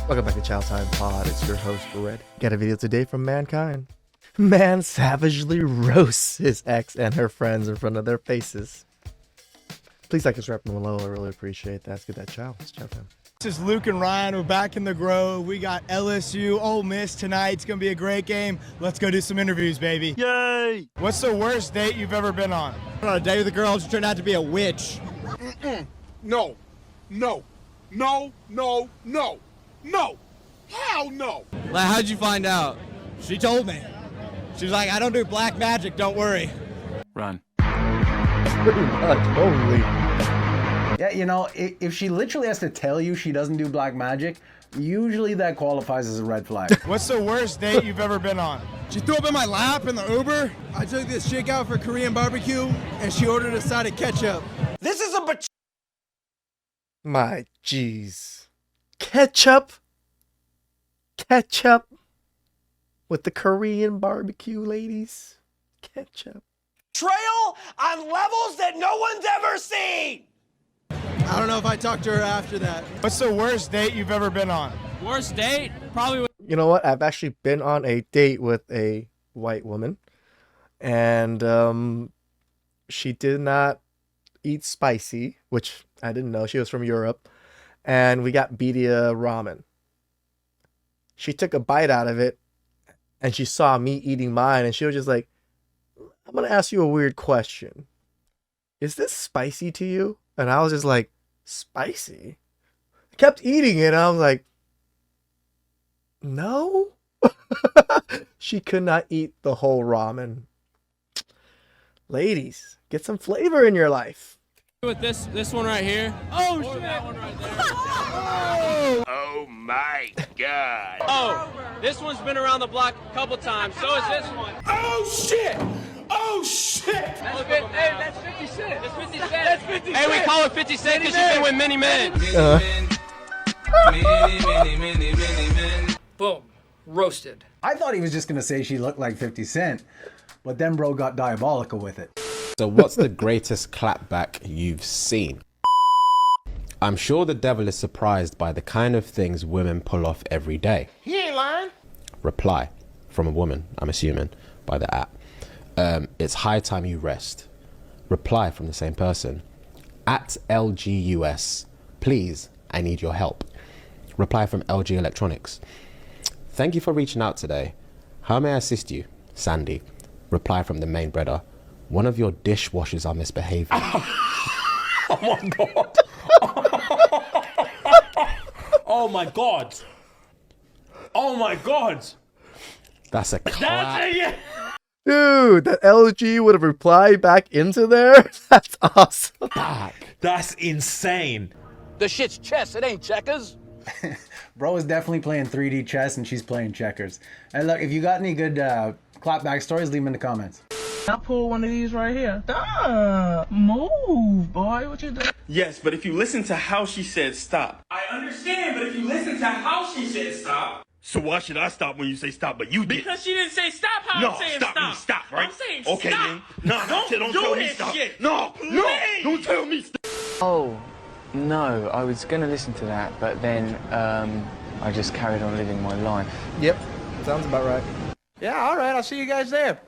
Welcome back to TheChowTimePod. It's your host, Red. Got a video today from Mankind. Man savagely roasts his ex and her friends in front of their faces. Please like, subscribe below. I really appreciate that. Let's get that chow. It's chow time. This is Luke and Ryan. We're back in the Grove. We got LSU, Ole Miss tonight. It's going to be a great game. Let's go do some interviews, baby. Yay! What's the worst date you've ever been on? On a date with a girl, she turned out to be a witch. No. Hell no! Like, how'd you find out? She told me. She was like, I don't do black magic, don't worry. Run. Pretty much. Holy. Yeah, you know, if she literally has to tell you she doesn't do black magic, usually that qualifies as a red flag. What's the worst date you've ever been on? She threw up in my lap in the Uber. I took this chick out for Korean barbecue, and she ordered a side of ketchup. This is a My jeez. Ketchup? Ketchup? With the Korean barbecue, ladies? Ketchup. betrayal on levels that no one's ever seen! I don't know if I talked to her after that. What's the worst date you've ever been on? Worst date? Probably with You know what? I've actually been on a date with a white woman. And she did not eat spicy, which I didn't know. She was from Europe. And we got birria ramen. She took a bite out of it. And she saw me eating mine. And she was just like, I'm going to ask you a weird question. Is this spicy to you? And I was just like, spicy? I kept eating it. And I was like, no. She could not eat the whole ramen. Ladies, get some flavor in your life. this one right here. Oh shit! That one right there. Oh my god. Oh, this one's been around the block a couple times. So is this one. Oh shit! Oh shit! Hey, that's 50 Cent. That's 50 Cent. That's 50 Cent. Hey, we call it 50 Cent because you've been with many men. Boom. Roasted. I thought he was just going to say she looked like 50 Cent, but then bro got diabolical with it. So what's the greatest clapback you've seen? I'm sure the devil is surprised by the kind of things women pull off every day. He ain't lying. Reply from a woman, I'm assuming, by the app. It's high time you rest. Reply from the same person. At LGUS, please, I need your help. Reply from LG Electronics. Thank you for reaching out today. How may I assist you? Sandy. Reply from the main breader. One of your dishwashers are misbehaving. Oh my god. Oh my god. Oh my god. That's a clap. Dude, that LG would have replied back into there? That's awesome. That's insane. The shit's chess, it ain't checkers. Bro is definitely playing 3D chess and she's playing checkers. And look, if you got any good clapback stories, leave them in the comments. I pull one of these right here. Move, boy. What you doing? Yes, but if you listen to how she said stop. I understand, but if you listen to how she said stop. So why should I stop when you say stop, but you did? Because she didn't say stop how I'm saying stop. No, stop, right? I'm saying okay, stop. then. No, don't tell me stop. Shit. No, don't tell me stop. Oh, no, I was going to listen to that, but then I just carried on living my life. Yep, sounds about right. Yeah, all right, I'll see you guys there.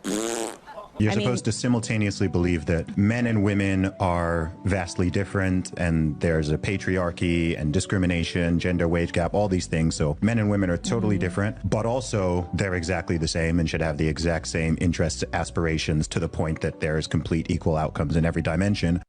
You're supposed to simultaneously believe that men and women are vastly different and there's a patriarchy and discrimination, gender wage gap, all these things. So men and women are totally different, but also they're exactly the same and should have the exact same interests, aspirations to the point that there's complete equal outcomes in every dimension.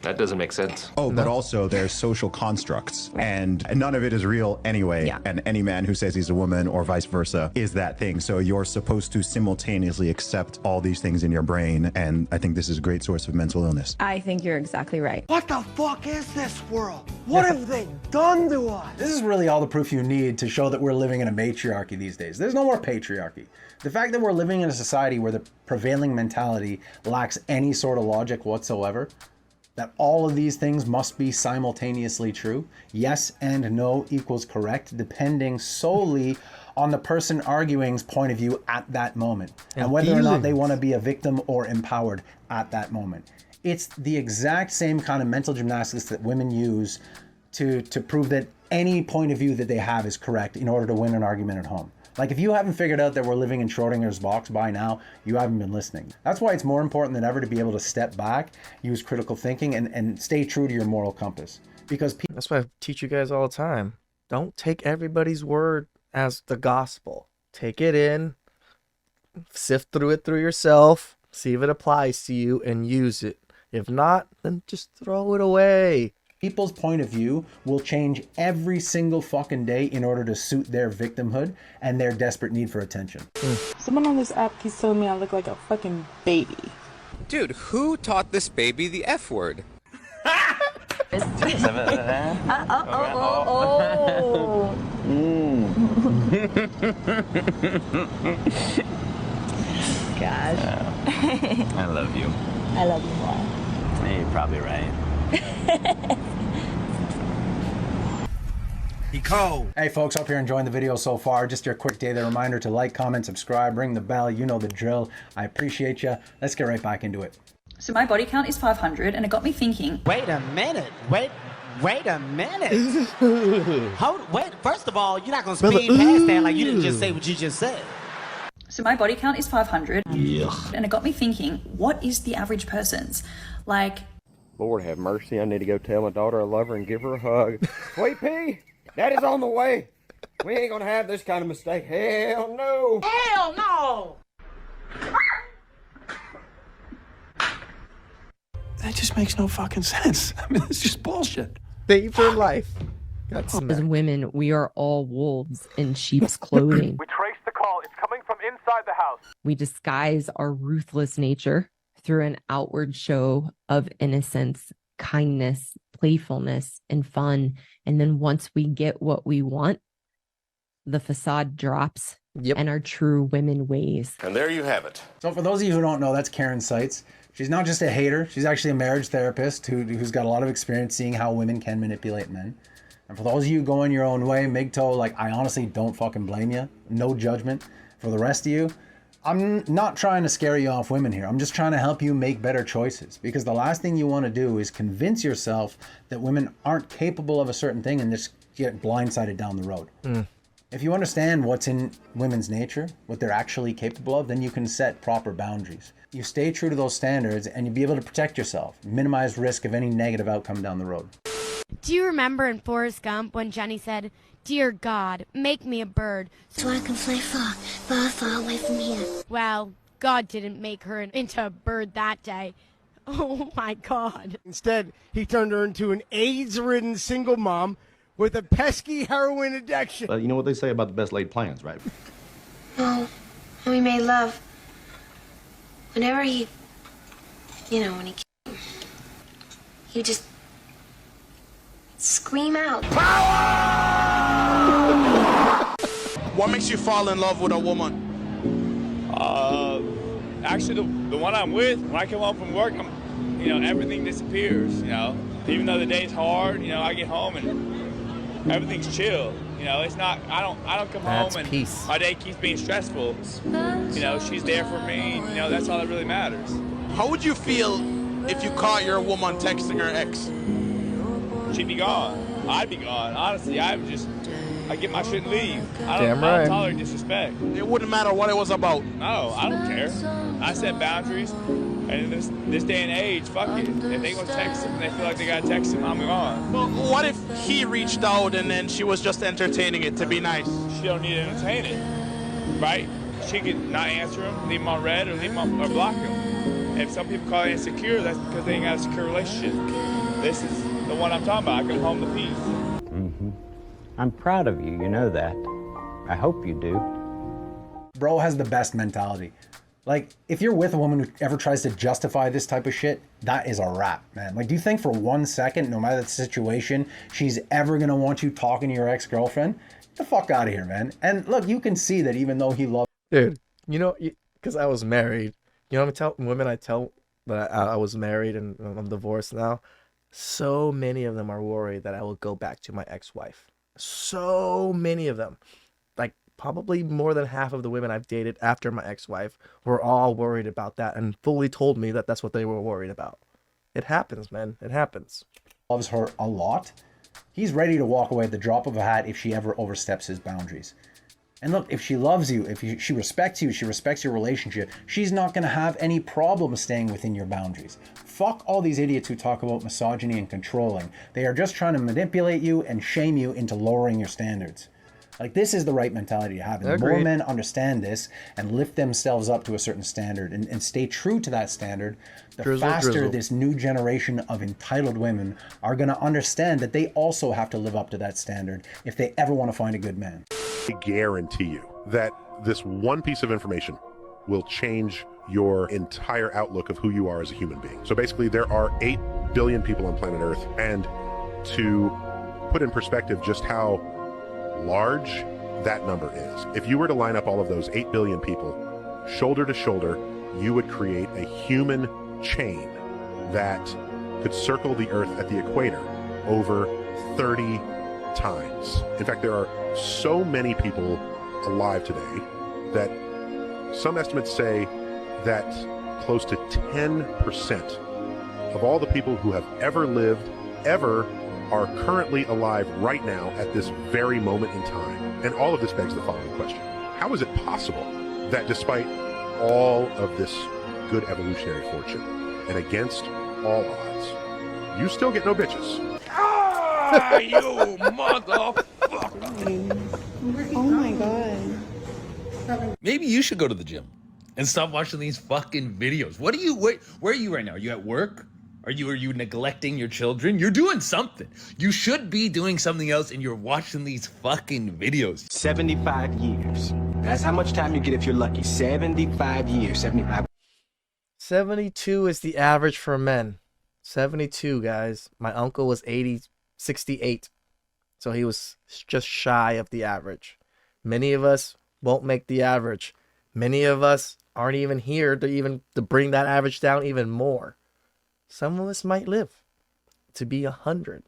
That doesn't make sense. Oh, but also there's social constructs and none of it is real anyway. Yeah. And any man who says he's a woman or vice versa is that thing. So you're supposed to simultaneously accept all these things in your brain. And I think this is a great source of mental illness. I think you're exactly right. What the fuck is this world? What have they done to us? This is really all the proof you need to show that we're living in a matriarchy these days. There's no more patriarchy. The fact that we're living in a society where the prevailing mentality lacks any sort of logic whatsoever, that all of these things must be simultaneously true. Yes and no equals correct, depending solely on the person arguing's point of view at that moment, and whether or not they want to be a victim or empowered at that moment. It's the exact same kind of mental gymnastics that women use to prove that any point of view that they have is correct in order to win an argument at home. Like, if you haven't figured out that we're living in Schrodinger's box by now, you haven't been listening. That's why it's more important than ever to be able to step back, use critical thinking, and stay true to your moral compass. Because that's why I teach you guys all the time. Don't take everybody's word as the gospel. Take it in, sift through it through yourself, see if it applies to you, and use it. If not, then just throw it away. People's point of view will change every single fucking day in order to suit their victimhood and their desperate need for attention. Someone on this app keeps telling me I look like a fucking baby. Dude, who taught this baby the F word? Gosh. I love you. I love you more. Yeah, you're probably right. Hey folks, hope you're enjoying the video so far. Just your quick daily reminder to like, comment, subscribe, ring the bell. You know the drill. I appreciate you. Let's get right back into it. So my body count is 500, and it got me thinking. Wait a minute. Wait a minute. Wait. First of all, you're not gonna speed past that like you didn't just say what you just said. So my body count is 500, Yeah. and it got me thinking, what is the average person's? Like, Lord have mercy, I need to go tell my daughter I love her and give her a hug. Sweet pea, Daddy's on the way. We ain't gonna have this kind of mistake. Hell no. Hell no! That just makes no fucking sense. I mean, it's just bullshit. Saved her life. As women, we are all wolves in sheep's clothing. We traced the call. It's coming from inside the house. We disguise our ruthless nature through an outward show of innocence, kindness, playfulness, and fun. And then once we get what we want, the facade drops and our true women ways. And there you have it. So for those of you who don't know, that's Karen Seitz. She's not just a hater. She's actually a marriage therapist who's got a lot of experience seeing how women can manipulate men. And for those of you going your own way, Migto, like, I honestly don't fucking blame you. No judgment. For the rest of you, I'm not trying to scare you off women here. I'm just trying to help you make better choices. Because the last thing you want to do is convince yourself that women aren't capable of a certain thing and just get blindsided down the road. If you understand what's in women's nature, what they're actually capable of, then you can set proper boundaries. You stay true to those standards and you'll be able to protect yourself, minimize risk of any negative outcome down the road. Do you remember in Forrest Gump when Jenny said, "Dear God, make me a bird so I can fly far, far, far away from here"? Well, God didn't make her into a bird that day. Oh my God. Instead, he turned her into an AIDS-ridden single mom with a pesky heroin addiction. You know what they say about the best laid plans, right? No, and we made love. Whenever when he came, he would just scream out. What makes you fall in love with a woman? Actually, the one I'm with, when I come home from work, everything disappears, Even though the day's hard, I get home and everything's chill. It's not, I don't come home and peace. My day keeps being stressful. She's there for me, that's all that really matters. How would you feel if you caught your woman texting her ex? She'd be gone. I'd be gone. Honestly, I get my shit and leave. I don't tolerate disrespect. It wouldn't matter what it was about. No, I don't care. I set boundaries. And in this day and age, fuck it. If they gonna text him and they feel like they gotta text him, I'm gone. Well, what if he reached out and then she was just entertaining it to be nice? She don't need to entertain it, right? She could not answer him, leave him on red, or or block him. If some people call it insecure, that's because they ain't got a secure relationship. This is the one I'm talking about. I come home to peace. I'm proud of you, you know that. I hope you do. Bro has the best mentality. Like, if you're with a woman who ever tries to justify this type of shit, that is a wrap, man. Like, do you think for 1 second, no matter the situation, she's ever gonna want you talking to your ex-girlfriend? Get the fuck out of here, man. And look, you can see that even though he loves... Dude, because I was married, I tell women that I was married and I'm divorced now, so many of them are worried that I will go back to my ex-wife. So many of them. Like, probably more than half of the women I've dated after my ex-wife were all worried about that and fully told me that that's what they were worried about. It happens, man. It happens. Loves her a lot, He's ready to walk away at the drop of a hat if she ever oversteps his boundaries. And look, if she loves you, she respects you, she respects your relationship, she's not going to have any problem staying within your boundaries. Fuck all these idiots who talk about misogyny and controlling. They are just trying to manipulate you and shame you into lowering your standards. Like, this is the right mentality to have. And the more men understand this and lift themselves up to a certain standard and stay true to that standard, the faster this new generation of entitled women are going to understand that they also have to live up to that standard if they ever want to find a good man. I guarantee you that this one piece of information will change your entire outlook of who you are as a human being. So basically, there are 8 billion people on planet Earth, and to put in perspective just how large that number is, if you were to line up all of those 8 billion people shoulder to shoulder, you would create a human chain that could circle the Earth at the equator over 30 times. In fact, there are so many people alive today that some estimates say that close to 10% of all the people who have ever lived, ever, are currently alive right now at this very moment in time. And all of this begs the following question. How is it possible that despite all of this good evolutionary fortune and against all odds, you still get no bitches? Ah, you motherfucker! Oh my god. Maybe you should go to the gym and stop watching these fucking videos. Where are you right now? Are you at work? Are you neglecting your children? You're doing something. You should be doing something else, and you're watching these fucking videos. 75 years. That's how much time you get if you're lucky. 75 years. 75. 72 is the average for men. 72, guys. My uncle was 68. So he was just shy of the average. Many of us won't make the average. Many of us aren't even here to bring that average down even more. Some of us might live to be 100.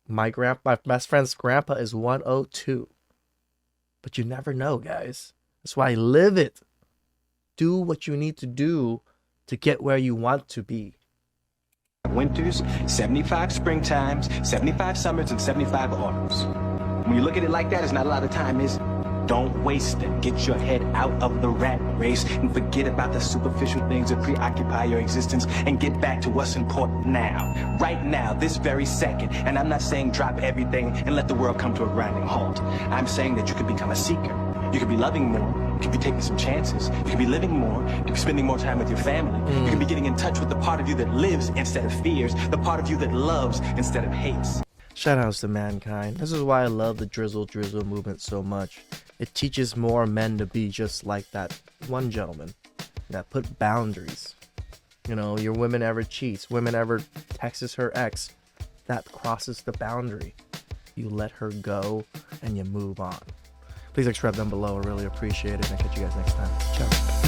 My best friend's grandpa is 102. But you never know, guys. That's why live it. Do what you need to do to get where you want to be. Winters, 75 springtimes, 75 summers, and 75 autumns. When you look at it like that, it's not a lot of time, is it? Don't waste it. Get your head out of the rat race and forget about the superficial things that preoccupy your existence and get back to what's important now. Right now, this very second. And I'm not saying drop everything and let the world come to a grinding halt. I'm saying that you could become a seeker. You could be loving more. You could be taking some chances. You could be living more. You could be spending more time with your family. You could be getting in touch with the part of you that lives instead of fears, the part of you that loves instead of hates. Shoutouts to mankind. This is why I love the drizzle movement so much. It teaches more men to be just like that one gentleman that put boundaries. You know, your woman ever cheats, women ever texts her ex, that crosses the boundary. You let her go and you move on. Please subscribe down below. I really appreciate it. And I'll catch you guys next time. Ciao.